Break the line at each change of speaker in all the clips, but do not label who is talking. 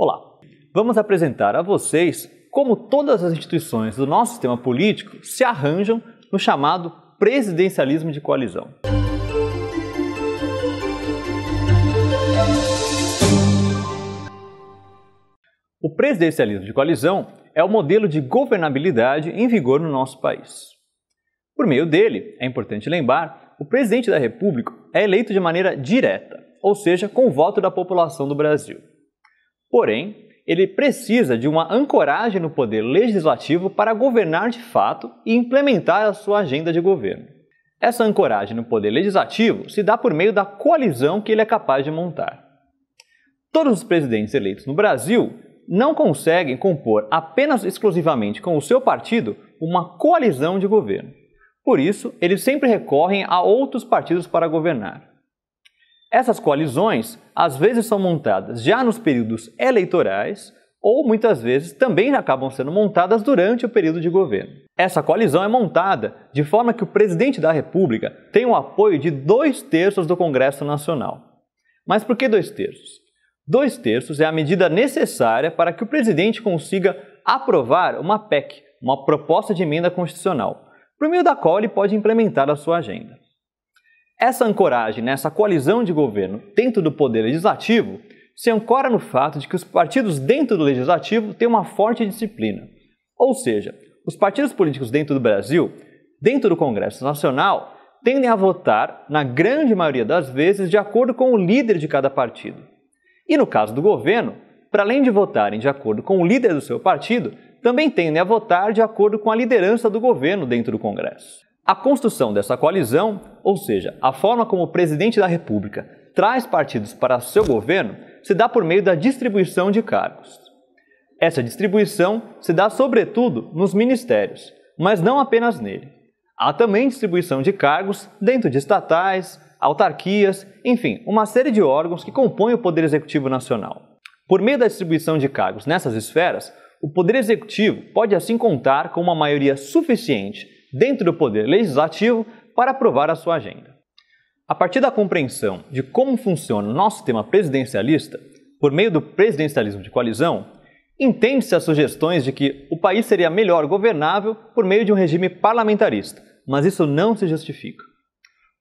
Olá, vamos apresentar a vocês como todas as instituições do nosso sistema político se arranjam no chamado presidencialismo de coalizão. O presidencialismo de coalizão é o modelo de governabilidade em vigor no nosso país. Por meio dele, é importante lembrar, o presidente da República é eleito de maneira direta, ou seja, com o voto da população do Brasil. Porém, ele precisa de uma ancoragem no poder legislativo para governar de fato e implementar a sua agenda de governo. Essa ancoragem no poder legislativo se dá por meio da coalizão que ele é capaz de montar. Todos os presidentes eleitos no Brasil não conseguem compor apenas exclusivamente com o seu partido uma coalizão de governo. Por isso, eles sempre recorrem a outros partidos para governar. Essas coalizões, às vezes, são montadas já nos períodos eleitorais ou, muitas vezes, também acabam sendo montadas durante o período de governo. Essa coalizão é montada de forma que o presidente da República tem o apoio de 2/3 do Congresso Nacional. Mas por que 2/3? 2/3 é a medida necessária para que o presidente consiga aprovar uma PEC, uma proposta de emenda constitucional, por meio da qual ele pode implementar a sua agenda. Essa ancoragem nessa coalizão de governo dentro do poder legislativo se ancora no fato de que os partidos dentro do legislativo têm uma forte disciplina. Ou seja, os partidos políticos dentro do Brasil, dentro do Congresso Nacional, tendem a votar, na grande maioria das vezes, de acordo com o líder de cada partido. E no caso do governo, para além de votarem de acordo com o líder do seu partido, também tendem a votar de acordo com a liderança do governo dentro do Congresso. A construção dessa coalizão, ou seja, a forma como o presidente da República traz partidos para seu governo, se dá por meio da distribuição de cargos. Essa distribuição se dá sobretudo nos ministérios, mas não apenas nele. Há também distribuição de cargos dentro de estatais, autarquias, enfim, uma série de órgãos que compõem o Poder Executivo Nacional. Por meio da distribuição de cargos nessas esferas, o Poder Executivo pode assim contar com uma maioria suficiente dentro do Poder Legislativo para aprovar a sua agenda. A partir da compreensão de como funciona o nosso sistema presidencialista, por meio do presidencialismo de coalizão, entende-se as sugestões de que o país seria melhor governável por meio de um regime parlamentarista, mas isso não se justifica.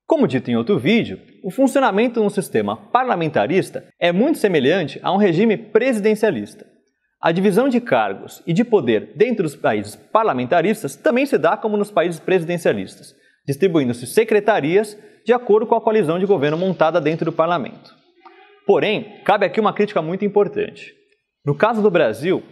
Como dito em outro vídeo, o funcionamento de um sistema parlamentarista é muito semelhante a um regime presidencialista. A divisão de cargos e de poder dentro dos países parlamentaristas também se dá como nos países presidencialistas, distribuindo-se secretarias de acordo com a coalizão de governo montada dentro do parlamento. Porém, cabe aqui uma crítica muito importante. No caso do Brasil,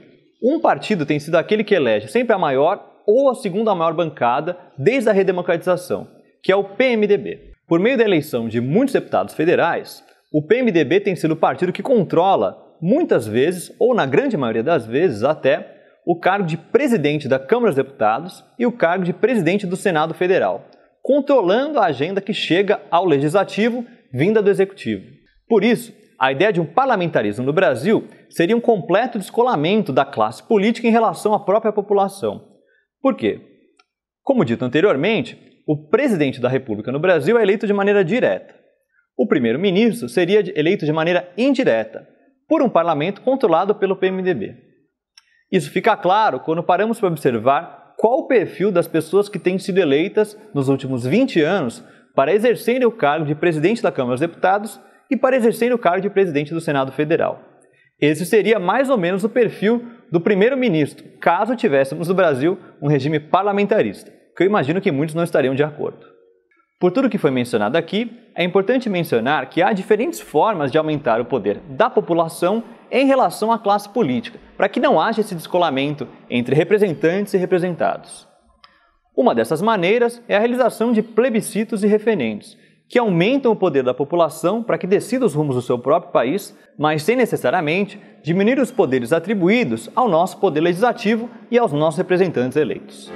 um partido tem sido aquele que elege sempre a maior ou a segunda maior bancada desde a redemocratização, que é o PMDB. Por meio da eleição de muitos deputados federais, o PMDB tem sido o partido que controla muitas vezes, ou na grande maioria das vezes até, o cargo de presidente da Câmara dos Deputados e o cargo de presidente do Senado Federal, controlando a agenda que chega ao Legislativo vinda do Executivo. Por isso, a ideia de um parlamentarismo no Brasil seria um completo descolamento da classe política em relação à própria população. Por quê? Como dito anteriormente, o presidente da República no Brasil é eleito de maneira direta. O primeiro-ministro seria eleito de maneira indireta, por um parlamento controlado pelo PMDB. Isso fica claro quando paramos para observar qual o perfil das pessoas que têm sido eleitas nos últimos 20 anos para exercerem o cargo de presidente da Câmara dos Deputados e para exercerem o cargo de presidente do Senado Federal. Esse seria mais ou menos o perfil do primeiro-ministro, caso tivéssemos no Brasil um regime parlamentarista, que eu imagino que muitos não estariam de acordo. Por tudo que foi mencionado aqui, é importante mencionar que há diferentes formas de aumentar o poder da população em relação à classe política, para que não haja esse descolamento entre representantes e representados. Uma dessas maneiras é a realização de plebiscitos e referendos, que aumentam o poder da população para que decida os rumos do seu próprio país, mas sem necessariamente diminuir os poderes atribuídos ao nosso poder legislativo e aos nossos representantes eleitos.